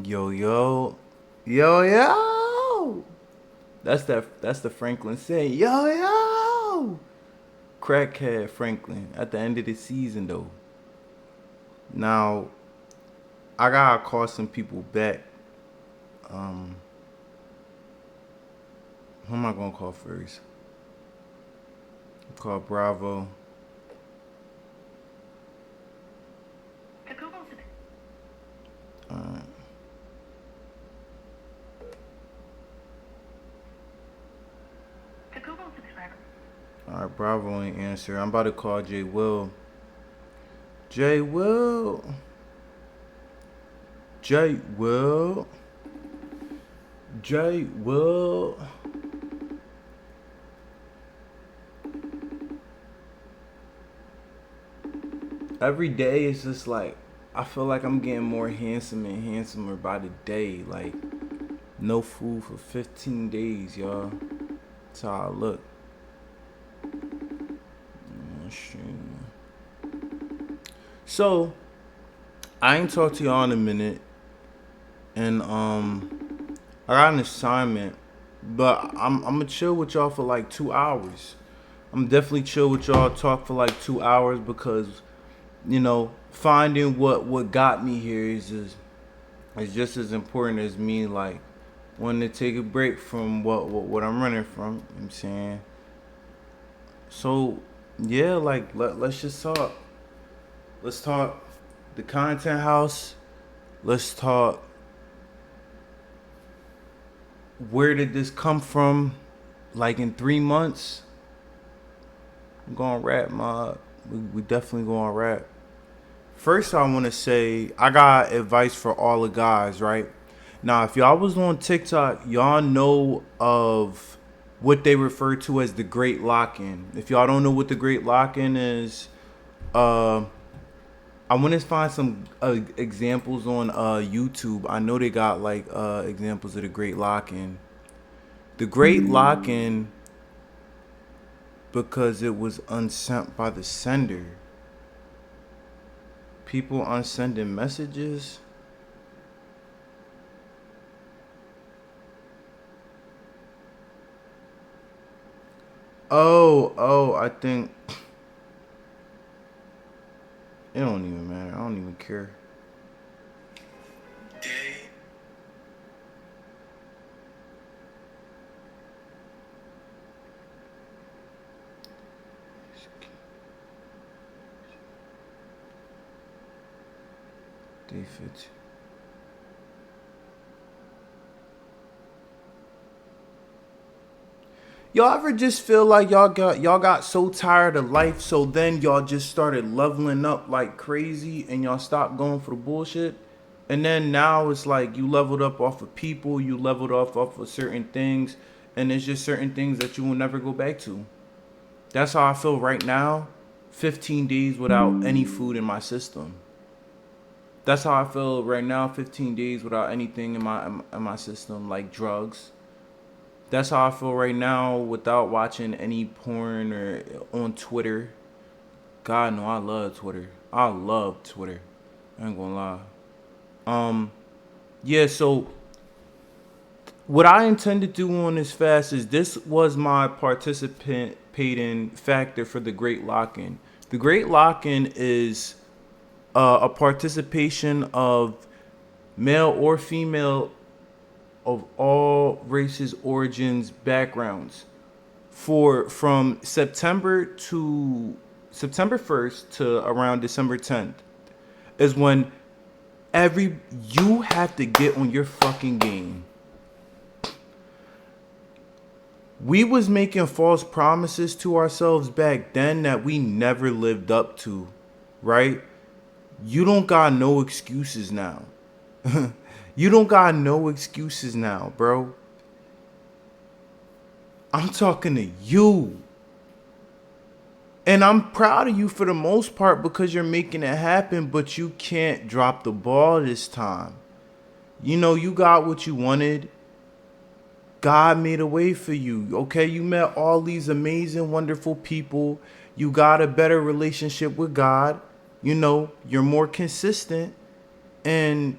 Yo yo, yo yo. That's the Franklin saying. Yo yo. Crackhead Franklin at the end of the season though. Now I gotta call some people back. Um, who am I gonna call first? Call Bravo. Uh, all right, Bravo ain't answer. I'm about to call Jay Will. Jay Will. Jay Will. Jay Will. Every day it's just like I feel like I'm getting more handsome and handsomer by the day. Like no food for 15 days, y'all. That's how I look. Oh, shit. So I ain't talked to y'all in a minute, and I got an assignment, but I'm gonna chill with y'all for like 2 hours. I'm definitely chill with y'all, talk for like 2 hours because finding what got me here is just as important as me like wanting to take a break from what I'm running from. You know what I'm saying? So yeah, like let's just talk. Let's talk the content house. Let's talk where did this come from? Like in 3 months, I'm gonna rap my we definitely gonna rap. First I wanna say I got advice for all the guys, right? Now if y'all was on TikTok, y'all know of what they refer to as the Great Lock-In. If y'all don't know what the Great Lock-In is, uh I want to find some examples on YouTube. I know they got like examples of the Great Lock-In. The Great Lock-In because it was unsent by the sender. People unsending messages. Oh, I think it don't even matter. I don't even care. Day 15. Y'all ever just feel like y'all got so tired of life, so then y'all just started leveling up like crazy, and y'all stopped going for the bullshit, and then now it's like you leveled up off of people, you leveled off of certain things, and it's just certain things that you will never go back to. That's how I feel right now. 15 days without any food in my system. That's how I feel right now. 15 days without anything in my system, like drugs. That's how I feel right now without watching any porn or on Twitter. God no, I love Twitter. I love Twitter. I ain't gonna lie. Um, yeah. So what I intend to do on this fast is this was my participating factor for the Great Lock-In. The Great Lock-In is a participation of male or female of all races, origins, backgrounds for from September 1st to around December 10th is when every you have to get on your fucking game. We was making false promises to ourselves back then that we never lived up to, right? You don't got no excuses now. You don't got no excuses now, bro. I'm talking to you. And I'm proud of you for the most part because you're making it happen, but you can't drop the ball this time. You got what you wanted. God made a way for you. Okay, you met all these amazing, wonderful people. You got a better relationship with God. You're more consistent. And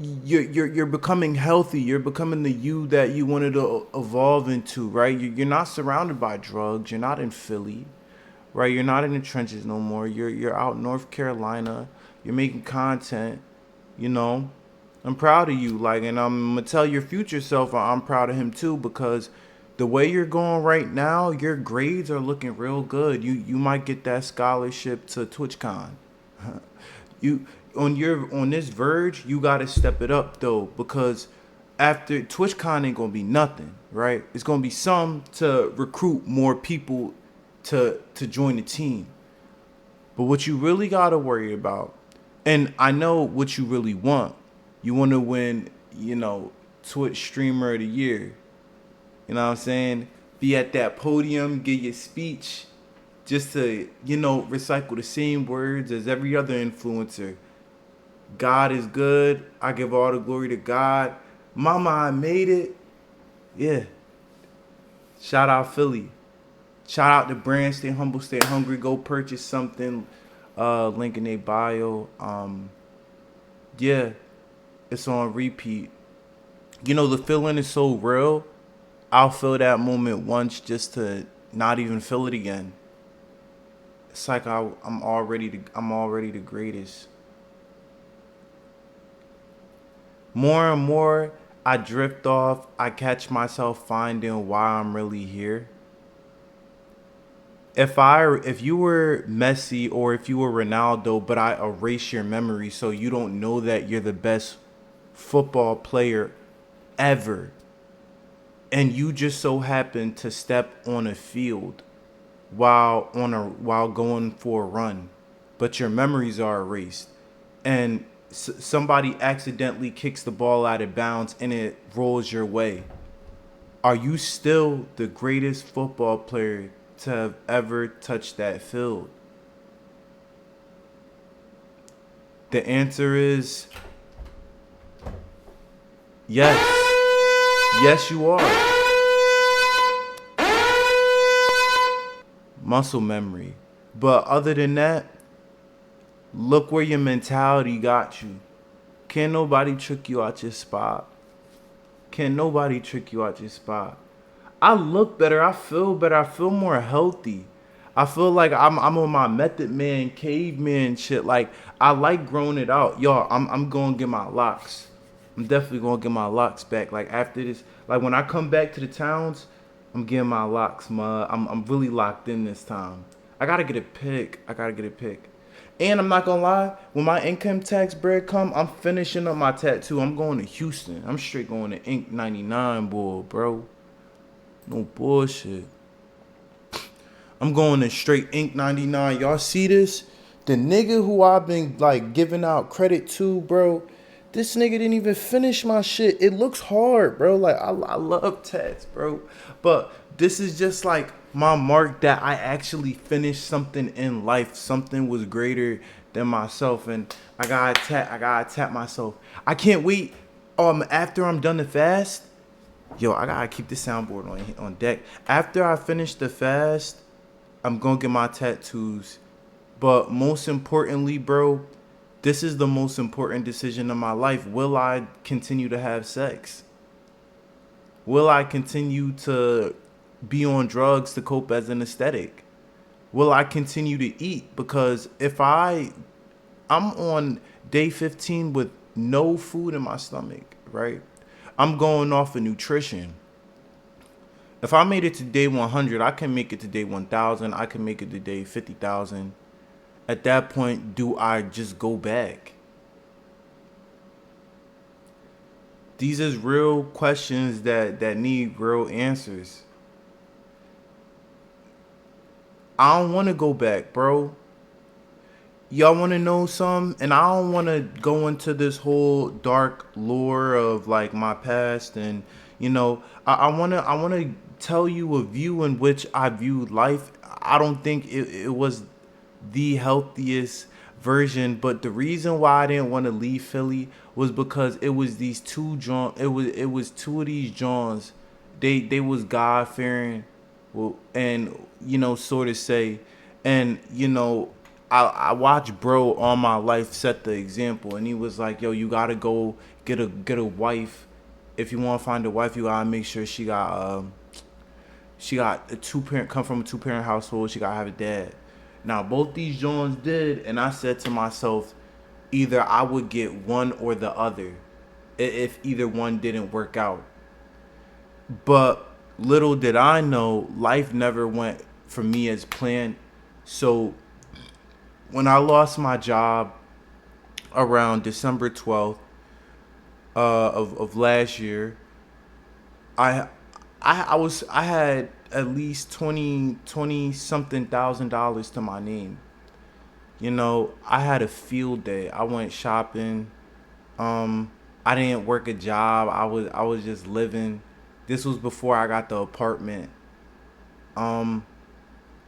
you're becoming healthy. You're becoming the you that you wanted to evolve into, right? You're not surrounded by drugs. You're not in Philly, right? You're not in the trenches no more. You're out in North Carolina. You're making content, you know. I'm proud of you, like, and I'm gonna tell your future self I'm proud of him too, because the way you're going right now, your grades are looking real good. You might get that scholarship to TwitchCon. You on this verge, you gotta step it up though, because after TwitchCon ain't gonna be nothing, right? It's gonna be some to recruit more people to join the team. But what you really gotta worry about, and I know what you really want. You want to win, Twitch Streamer of the Year. You know what I'm saying? Be at that podium, give your speech, just to, recycle the same words as every other influencer. God is good. I give all the glory to God. Mama, I made it. Yeah. Shout out Philly. Shout out to brand. Stay humble, stay hungry. Go purchase something. Link in their bio. Yeah, it's on repeat. The feeling is so real. I'll feel that moment once just to not even feel it again. It's like I'm already the greatest. More and more I drift off, I catch myself finding why I'm really here. If you were Messi or if you were Ronaldo, but I erase your memory so you don't know that you're the best football player ever, and you just so happen to step on a field while going for a run, but your memories are erased, and somebody accidentally kicks the ball out of bounds and it rolls your way. Are you still the greatest football player to have ever touched that field? The answer is yes. Yes, you are. Muscle memory. But other than that, look where your mentality got you. Can't nobody trick you out your spot. Can't nobody trick you out your spot. I look better. I feel better. I feel more healthy. I feel like I'm on my Method Man, caveman shit. Like, I like growing it out. Y'all, I'm gonna get my locks. I'm definitely gonna get my locks back. Like, after this, like, when I come back to the towns, I'm getting my locks, man. I'm really locked in this time. I gotta get a pick. And I'm not gonna lie, when my income tax bread come, I'm finishing up my tattoo. I'm going to Houston. I'm straight going to Ink 99, boy, bro. No bullshit. I'm going to straight Ink 99. Y'all see this? The nigga who I've been like giving out credit to, bro. This nigga didn't even finish my shit. It looks hard, bro. Like, I love tats, bro. But this is just like my mark that I actually finished something in life. Something was greater than myself. And I gotta tap myself. I can't wait. After I'm done the fast. Yo, I gotta keep this soundboard on deck. After I finish the fast, I'm gonna get my tattoos. But most importantly, bro, this is the most important decision of my life. Will I continue to have sex? Will I continue to be on drugs to cope as an aesthetic? Will I continue to eat? Because if I'm on day 15 with no food in my stomach, right? I'm going off of nutrition. If I made it to day 100, I can make it to day 1,000. I can make it to day 50,000. At that point, do I just go back? These is real questions that need real answers. I don't want to go back, bro. Y'all want to know something? And I don't want to go into this whole dark lore of like my past, and I want to tell you a view in which I viewed life. I don't think it was the healthiest version, but the reason why I didn't want to leave Philly was because it was these two John. It was two of these Johns. They was God fearing, well, and sort of say, and I watched bro all my life set the example, and he was like, yo, you gotta go get a wife. If you want to find a wife, you gotta make sure she got a two parent, come from a 2 parent household. She gotta have a dad. Now both these Jones did, and I said to myself, either I would get one or the other, if either one didn't work out. But little did I know, life never went for me as planned. So when I lost my job around December 12th of last year, I I had at least 20 something $1,000 to my name. You know, I had a field day. I went shopping. I didn't work a job. I was just living. This was before I got the apartment. Um,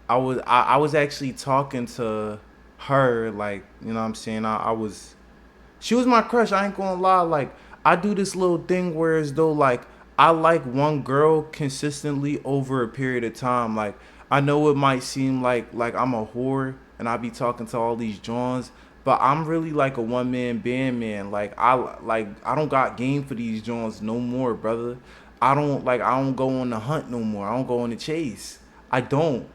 I was actually talking to her, like, you know what I'm saying? I was She was my crush. I ain't gonna lie. Like, I do this little thing where as though like I like one girl consistently over a period of time. Like, I know it might seem like I'm a whore and I be talking to all these Johns, but I'm really like a one man band man. I don't got game for these Johns no more, brother. I don't go on the hunt no more. I don't go on the chase. I don't.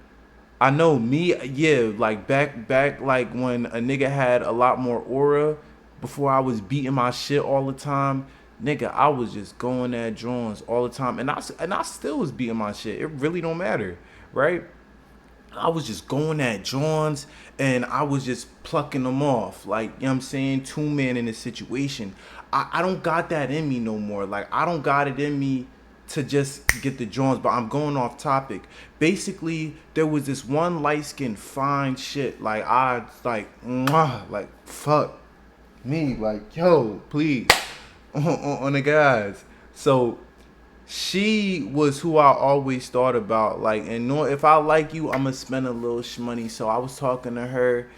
I know me, yeah, like back like when a nigga had a lot more aura before I was beating my shit all the time. Nigga, I was just going at drones all the time, and I still was beating my shit. It really don't matter, right? I was just going at Johns and I was just plucking them off. Like, you know what I'm saying? 2 man in a situation. I don't got that in me no more. Like, I don't got it in me to just get the Johns, but I'm going off topic. Basically, there was this one light skinned fine shit. Like, I like, mwah, like, fuck me. Like, yo, please. On the guys. So she was who I always thought about. Like, and know if I like you, I'm gonna spend a little money. So I was talking to her,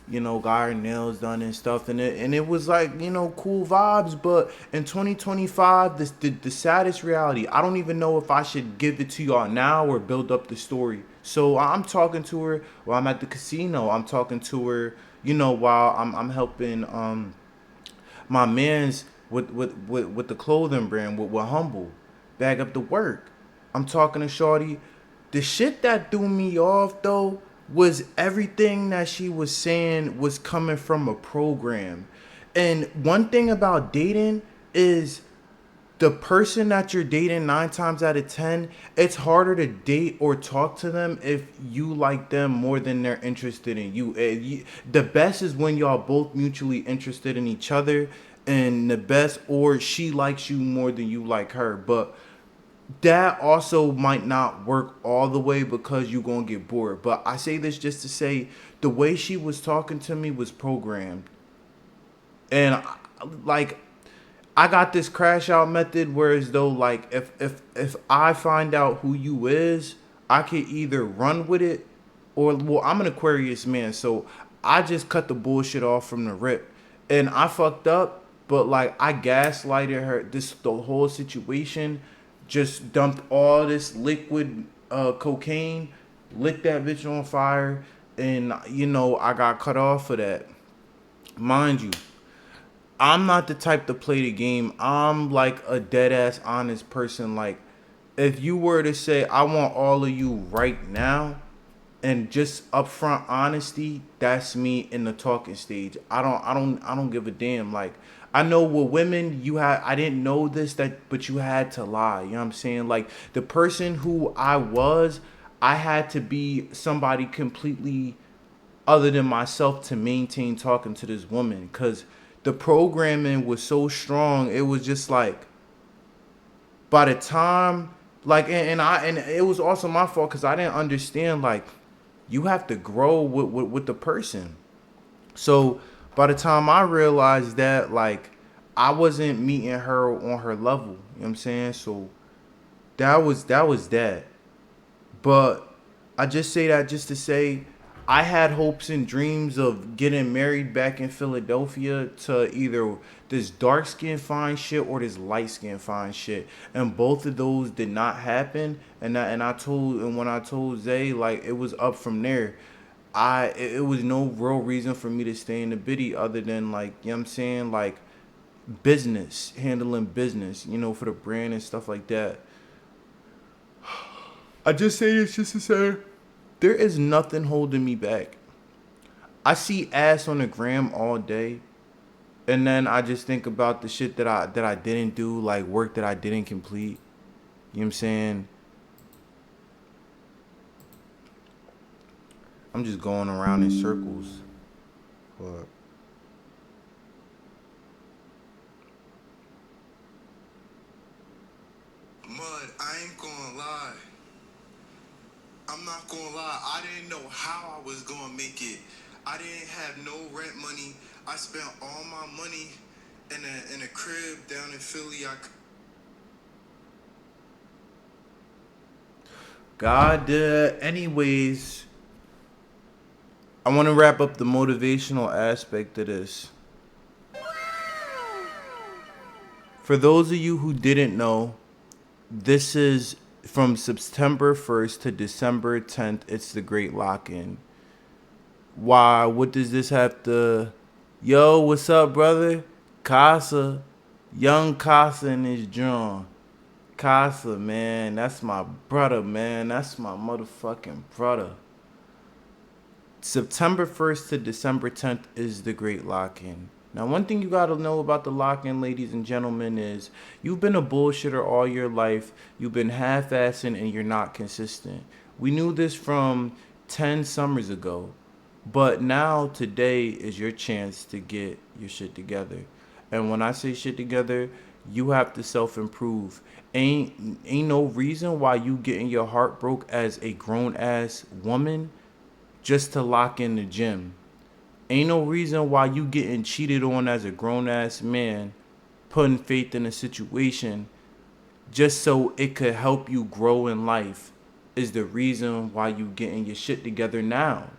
you know, got her nails done and stuff, and it was like, you know, cool vibes. But in 2025, the saddest reality. I don't even know if I should give it to y'all now or build up the story. So I'm talking to her while I'm at the casino. I'm talking to her, you know, while I'm helping my man's with the clothing brand with Humble bag up the work. I'm talking to Shorty. The shit that threw me off though was everything that she was saying was coming from a program. And one thing about dating is the person that you're dating 9 times out of 10, it's harder to date or talk to them if you like them more than they're interested in you. The best is when y'all both mutually interested in each other, and the best, or she likes you more than you like her. But that also might not work all the way because you're gonna get bored. But I say this just to say the way she was talking to me was programmed, and like I got this crash out method, whereas though like if I find out who you is, I could either run with it or, well, I'm an Aquarius man, so I just cut the bullshit off from the rip. And I fucked up, but like I gaslighted her, this the whole situation, just dumped all this liquid cocaine, lit that bitch on fire, and you know, I got cut off for that. Mind you, I'm not the type to play the game. I'm like a dead ass honest person. Like, if you were to say I want all of you right now, and just upfront honesty, that's me in the talking stage. I don't give a damn. Like, I know with women, I didn't know this, that but you had to lie. You know what I'm saying? Like, the person who I was, I had to be somebody completely other than myself to maintain talking to this woman, because the programming was so strong. It was just like, by the time, like, and it was also my fault because I didn't understand, like, you have to grow with the person. So by the time I realized that, like, I wasn't meeting her on her level, you know what I'm saying? So that was that. But I just say that just to say I had hopes and dreams of getting married back in Philadelphia to either this dark skin fine shit or this light skin fine shit, and both of those did not happen. And I told, and when I told Zay, like, it was up from there. it was no real reason for me to stay in the biddy other than like, you know what I'm saying, like business, handling business, for the brand and stuff like that. I just say this just to say there is nothing holding me back. I see ass on the gram all day, and then I just think about the shit that I didn't do, like work that I didn't complete. You know what I'm saying? I'm just going around in circles. But Mud, I ain't gonna lie. I'm not gonna lie. I didn't know how I was gonna make it. I didn't have no rent money. I spent all my money in a crib down in Philly. God, anyways, I want to wrap up the motivational aspect of this. For those of you who didn't know, this is from September 1st to December 10th. It's the Great Lock-In. Why? What does this have to... Yo, what's up, brother? Casa. Young Casa in his drum. Casa, man. That's my brother, man. That's my motherfucking brother. September 1st to December 10th is the Great Lock-In. Now, one thing you gotta know about the lock-in, ladies and gentlemen, is you've been a bullshitter all your life. You've been half-assing and you're not consistent. We knew this from 10 summers ago. But now, today is your chance to get your shit together. And when I say shit together, you have to self-improve. Ain't no reason why you getting your heart broke as a grown-ass woman just to lock in the gym. Ain't no reason why you getting cheated on as a grown ass man, putting faith in a situation just so it could help you grow in life is the reason why you getting your shit together now.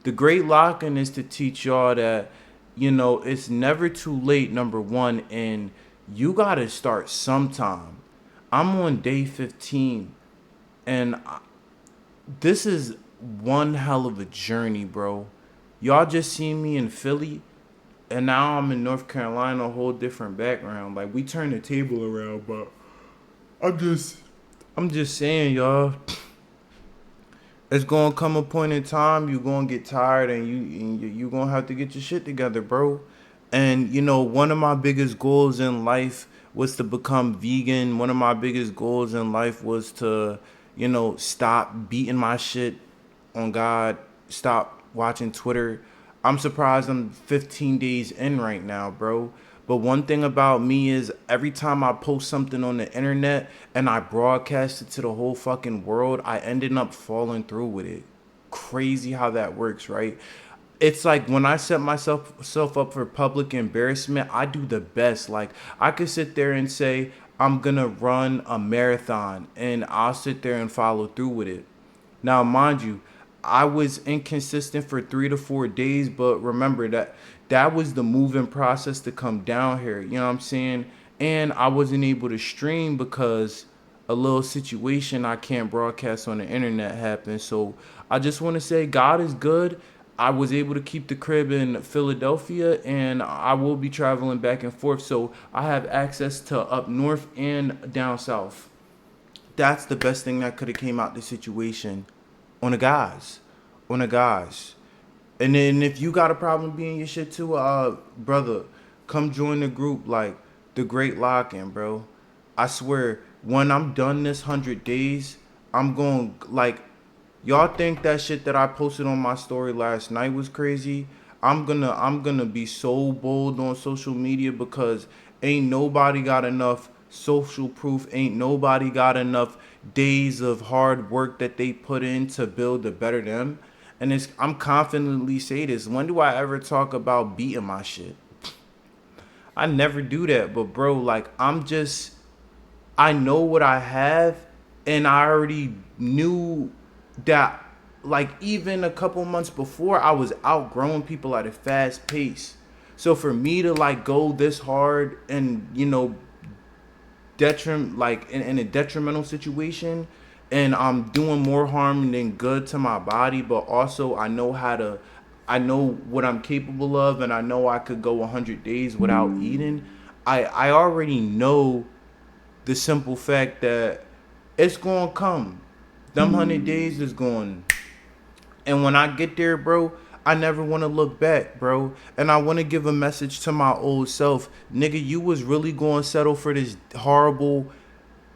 The Great Lock-In is to teach y'all that, it's never too late, number one, and you gotta start sometime. I'm on day 15, and this is one hell of a journey, bro. Y'all just seen me in Philly, and now I'm in North Carolina, a whole different background. Like, we turned the table around, but I'm just, I'm just saying, y'all. It's gonna come a point in time you gonna get tired, and you gonna have to get your shit together, bro. And one of my biggest goals in life was to become vegan. One of my biggest goals in life was to, stop beating my shit on God, stop watching Twitter. I'm surprised I'm 15 days in right now, bro. But one thing about me is every time I post something on the internet and I broadcast it to the whole fucking world, I ended up falling through with it. Crazy how that works, right? It's like when I set myself up for public embarrassment, I do the best. Like, I could sit there and say I'm gonna run a marathon, and I'll sit there and follow through with it. Now, mind you, I was inconsistent for 3 to 4 days, but remember that was the moving process to come down here. You know what I'm saying? And I wasn't able to stream because a little situation I can't broadcast on the internet happened. So I just want to say God is good. I was able to keep the crib in Philadelphia, and I will be traveling back and forth. So I have access to up north and down south. That's the best thing that could have came out the situation on the guys. On the guys. And then if you got a problem being your shit too, brother, come join the group like the Great Lock-In, bro. I swear, when I'm done this 100 days, I'm going like y'all think that shit that I posted on my story last night was crazy. I'm gonna be so bold on social media because ain't nobody got enough social proof. Ain't nobody got enough days of hard work that they put in to build a better them. And I'm confidently say this. When do I ever talk about beating my shit? I never do that. But bro, like I know what I have, and I already knew that, like, even a couple months before, I was outgrowing people at a fast pace. So for me to like go this hard and in a detrimental situation and I'm doing more harm than good to my body, but also I know what I'm capable of, and I know I could go 100 days without eating. I already know the simple fact that it's gonna come. Them 100 days is going. And when I get there, bro, I never want to look back, bro. And I want to give a message to my old self. Nigga, you was really going to settle for this horrible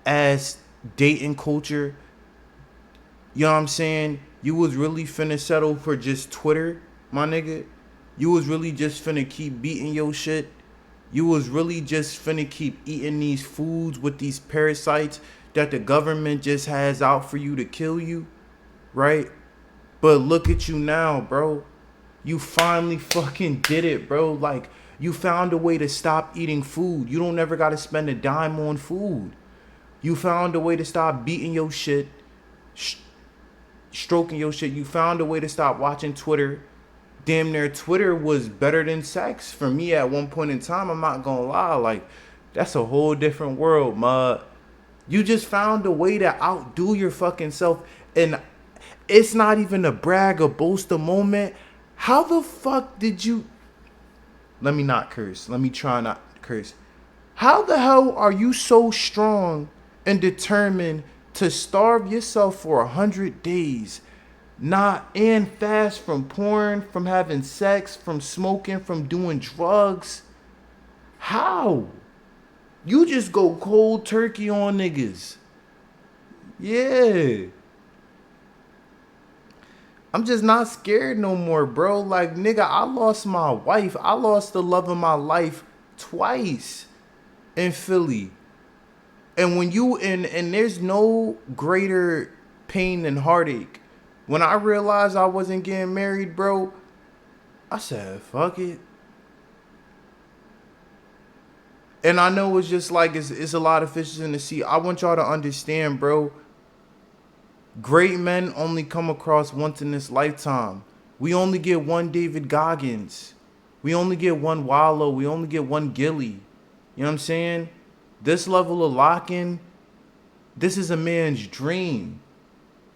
ass dating culture. You know what I'm saying? You was really finna settle for just Twitter, my nigga. You was really just finna keep beating your shit. You was really just finna keep eating these foods with these parasites that the government just has out for you to kill you, right? But look at you now, bro. You finally fucking did it, bro. Like, you found a way to stop eating food. You don't ever gotta spend a dime on food. You found a way to stop beating your shit, stroking your shit. You found a way to stop watching Twitter. Damn near Twitter was better than sex for me at one point in time. I'm not gonna lie. Like, that's a whole different world, mud. You just found a way to outdo your fucking self. And it's not even a brag or boast a moment. How the fuck did you... Let me not curse. Let me try not curse. How the hell are you so strong and determined to starve yourself for 100 days, not and fast from porn, from having sex, from smoking, from doing drugs? How? You just go cold turkey on niggas. Yeah. I'm just not scared no more, bro. Like, nigga, I lost my wife. I lost the love of my life twice in Philly. And when you and there's no greater pain than heartache. When I realized I wasn't getting married, bro, I said, fuck it. And I know it's just like it's a lot of fishes in the sea. I want y'all to understand, bro. Great men only come across once in this lifetime. We only get one David Goggins. We only get one Wallow. We only get one Gilly. You know what I'm saying? This level of lock-in, this is a man's dream.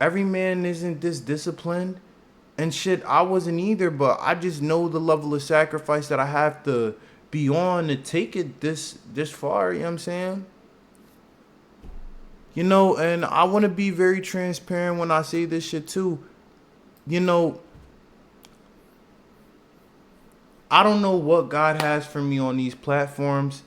Every man isn't this disciplined. And shit, I wasn't either, but I just know the level of sacrifice that I have to be on to take it this far. You know what I'm saying? You know, and I want to be very transparent when I say this shit too. You know, I don't know what God has for me on these platforms.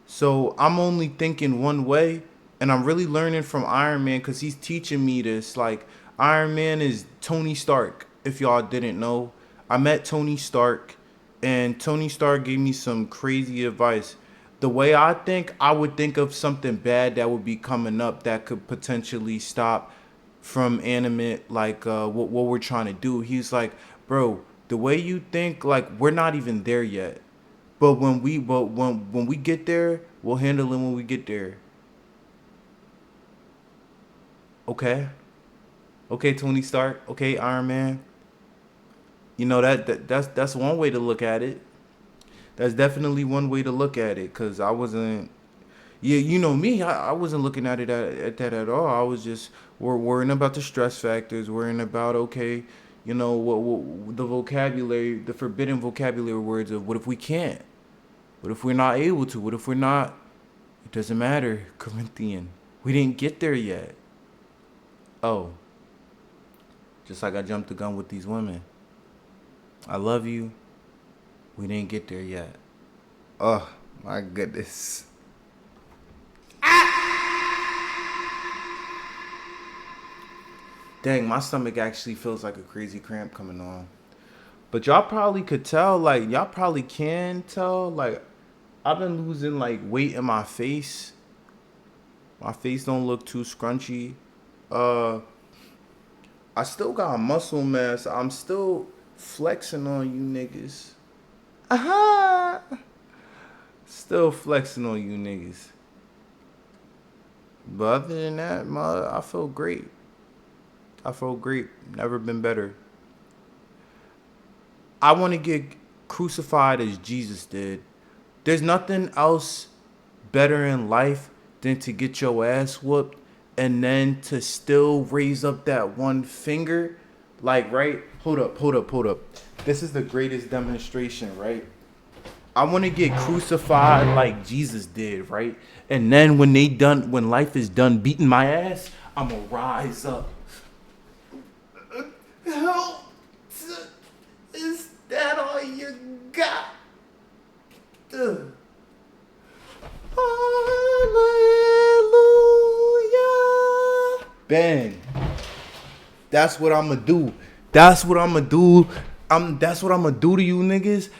So I'm only thinking one way. And I'm really learning from Iron Man because he's teaching me this. Like, Iron Man is Tony Stark, if y'all didn't know. I met Tony Stark, and Tony Stark gave me some crazy advice. The way I think, I would think of something bad that would be coming up that could potentially stop from animate, like what we're trying to do. He's like, bro, the way you think, like, we're not even there yet. But when we get there, we'll handle it when we get there. Okay. Okay, Tony Stark. Okay, Iron Man. You know that's one way to look at it. That's definitely one way to look at it, cause I wasn't. Yeah, you know me. I wasn't looking at it at that at all. I was just worrying about the stress factors, worrying about, okay, you know what the vocabulary, the forbidden vocabulary words of what if we can't, what if we're not able to, what if we're not. It doesn't matter, Corinthian. We didn't get there yet. Oh, just like I jumped the gun with these women. I love you. We didn't get there yet. Oh, my goodness. Dang, my stomach actually feels like a crazy cramp coming on. But y'all probably could tell, like, y'all probably can tell, like, I've been losing, like, weight in my face. My face don't look too scrunchy. I still got muscle mass. I'm still flexing on you niggas. Still flexing on you niggas. But other than that, I feel great. I feel great. Never been better. I want to get crucified as Jesus did. There's nothing else better in life than to get your ass whooped and then to still raise up that one finger, like, right? Hold up. This is the greatest demonstration, right? I want to get crucified like Jesus did, right? And then when life is done beating my ass, I'm gonna rise up. Help! Is that all you got? Ugh. Hallelujah. Bang. That's what I'm gonna do. That's what I'm gonna do. That's what I'm gonna do to you niggas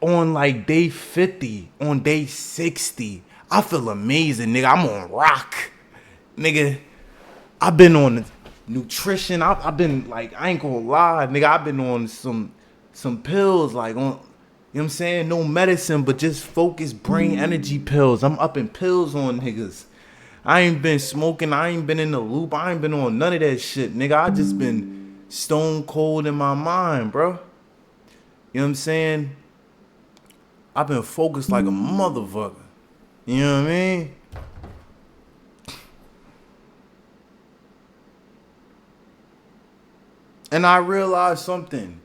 on like day 50, on day 60. I feel amazing, nigga. I'm on rock. Nigga, I've been on nutrition. I've been like, I ain't gonna lie, nigga. I've been on some pills, like on, you know what I'm saying? No medicine, but just focused brain energy pills. I'm up in pills on niggas. I ain't been smoking. I ain't been in the loop. I ain't been on none of that shit, nigga. I just been stone cold in my mind, bro. You know what I'm saying? I've been focused like a motherfucker. You know what I mean? And I realized something.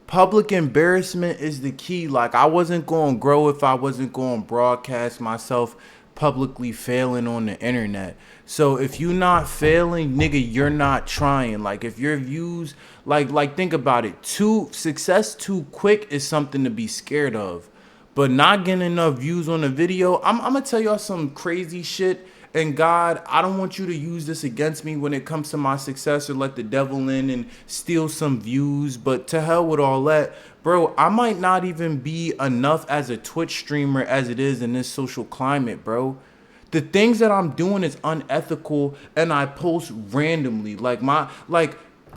Public embarrassment is the key. Like, I wasn't going to grow if I wasn't going to broadcast myself publicly failing on the internet. So if you not failing, nigga, you're not trying. Like, if your views, like think about it. Success too quick is something to be scared of. But not getting enough views on the video, I'm going to tell y'all some crazy shit. And God, I don't want you to use this against me when it comes to my success or let the devil in and steal some views. But to hell with all that. Bro, I might not even be enough as a Twitch streamer as it is in this social climate, bro. The things that I'm doing is unethical and I post randomly.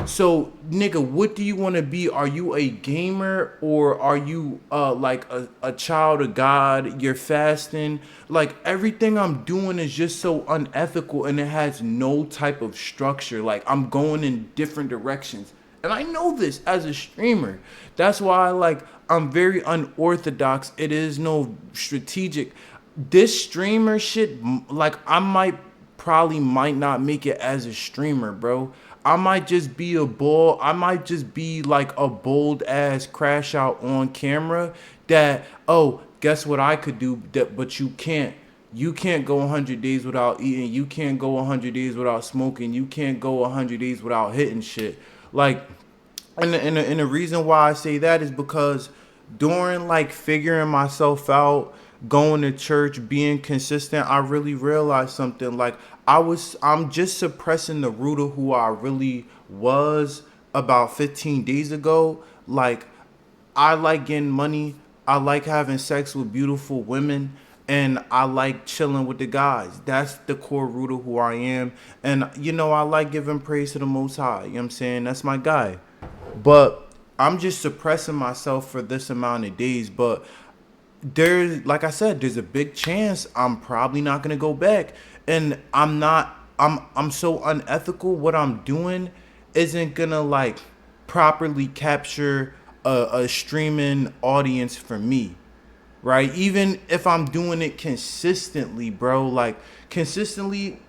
So, nigga, what do you want to be? Are you a gamer or are you like a child of God? You're fasting. Like, everything I'm doing is just so unethical and it has no type of structure. Like, I'm going in different directions. And I know this as a streamer. That's why, I'm very unorthodox. It is no strategic. This streamer shit, might not make it as a streamer, bro. I might just be like a bold ass crash out on camera that, oh, guess what I could do, but you can't. You can't go 100 days without eating. You can't go 100 days without smoking. You can't go 100 days without hitting shit. Like, and the reason why I say that is because during figuring myself out, going to church, being consistent, I really realized something. Like, I'm just suppressing the root of who I really was about 15 days ago. Like, I like getting money. I like having sex with beautiful women. And I like chilling with the guys. That's the core root of who I am. And, I like giving praise to the Most High. You know what I'm saying? That's my guy. But I'm just suppressing myself for this amount of days. But like I said, there's a big chance I'm probably not gonna go back. And I'm so unethical. What I'm doing isn't gonna properly capture a streaming audience for me. Right? Even if I'm doing it consistently, bro. Consistently,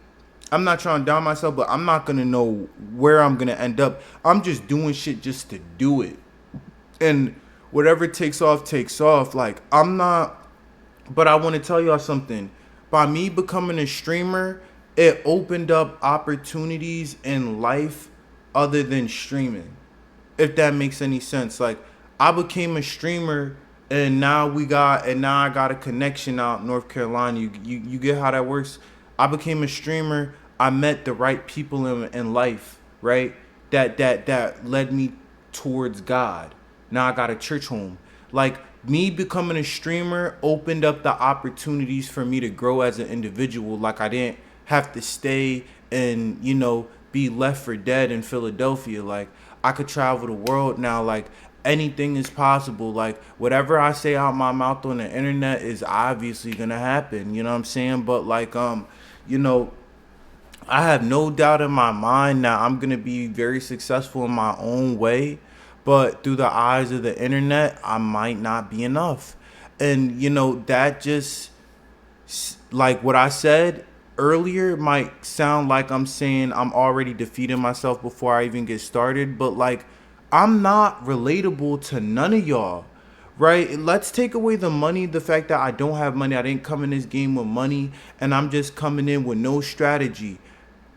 I'm not trying to down myself, but I'm not gonna know where I'm gonna end up. I'm just doing shit just to do it. And whatever takes off, takes off. I'm not, but I want to tell y'all something. By me becoming a streamer, it opened up opportunities in life other than streaming. If that makes any sense. I became a streamer and now I got a connection out in North Carolina. You get how that works? I became a streamer. I met the right people in life, right? That led me towards God. Now I got a church home. Me becoming a streamer opened up the opportunities for me to grow as an individual. I didn't have to stay and, be left for dead in Philadelphia. I could travel the world now. Anything is possible. Whatever I say out my mouth on the internet is obviously gonna happen. You know what I'm saying? But I have no doubt in my mind that I'm gonna be very successful in my own way. But through the eyes of the internet, I might not be enough. And, that just, what I said, earlier might sound like I'm saying I'm already defeating myself before I even get started, but like I'm not relatable to none of y'all. Right? Let's take away the money, the fact that I don't have money. I didn't come in this game with money and I'm just coming in with no strategy.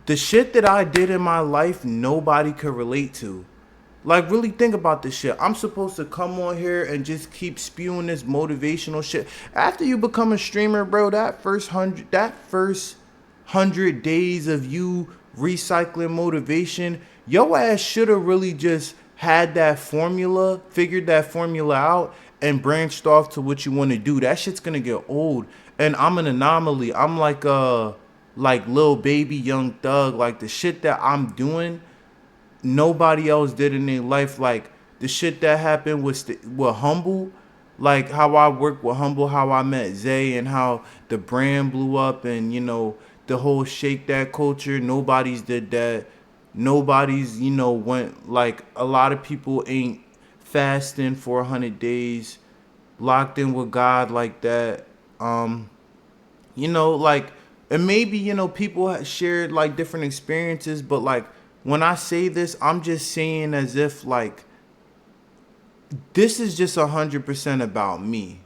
The shit that I did in my life, nobody could relate to. Like, really think about this shit. I'm supposed to come on here and just keep spewing this motivational shit. After you become a streamer, bro, that first 100 days of you recycling motivation, your ass should have really just had that formula, figured that formula out, and branched off to what you want to do. That shit's gonna get old. And I'm an anomaly. I'm like Lil Baby, Young Thug. Like the shit that I'm doing nobody else did in their life. Like the shit that happened with Humble, like how I worked with Humble, how I met Zay, and how the brand blew up, and the whole Shake That culture. Nobody's did that. Nobody's went like a lot of people ain't fasting for 100 days, locked in with God like that. Um, like, and maybe people shared like different experiences, but like when I say this, I'm just saying as if like this is just 100% about me.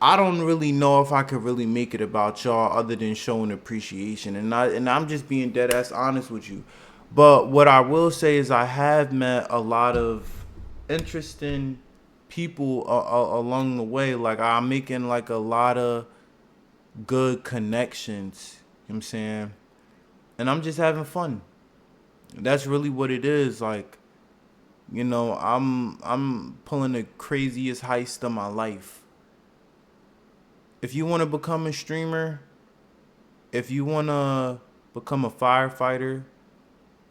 I don't really know if I could really make it about y'all other than showing appreciation, and I'm just being dead ass honest with you. But what I will say is I have met a lot of interesting people along the way. Like I'm making like a lot of good connections. You know what I'm saying? And I'm just having fun. That's really what it is. Like, I'm pulling the craziest heist of my life. If you want to become a streamer, if you want to become a firefighter,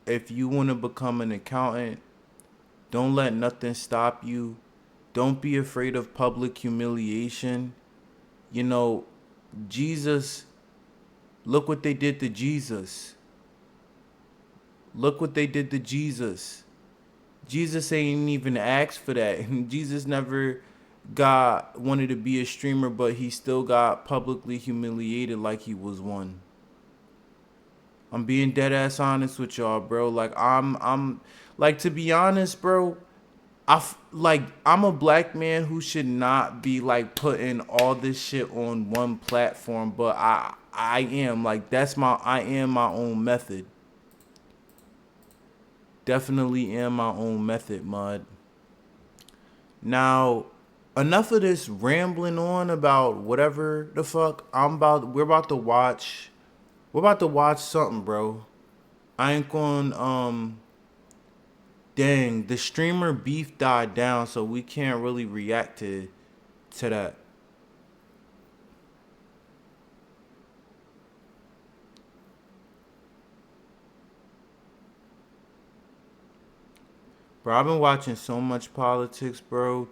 if you want to become an accountant, don't let nothing stop you. Don't be afraid of public humiliation. You know, Jesus, look what they did to Jesus. Look what they did to Jesus. Jesus ain't even asked for that. Jesus never wanted to be a streamer, but he still got publicly humiliated like he was one. I'm being dead ass honest with y'all, bro. Like I'm like, to be honest, bro. I'm a black man who should not be like putting all this shit on one platform, but I am like I am my own method. Definitely am my own method, mud. Now, enough of this rambling on about whatever the fuck. We're about to watch something, bro. I ain't going dang, the streamer beef died down, so we can't really react to that. Bro, I've been watching so much politics, bro.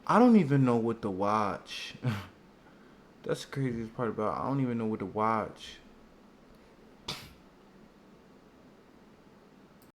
I don't even know what to watch. That's the craziest part about it. I don't even know what to watch.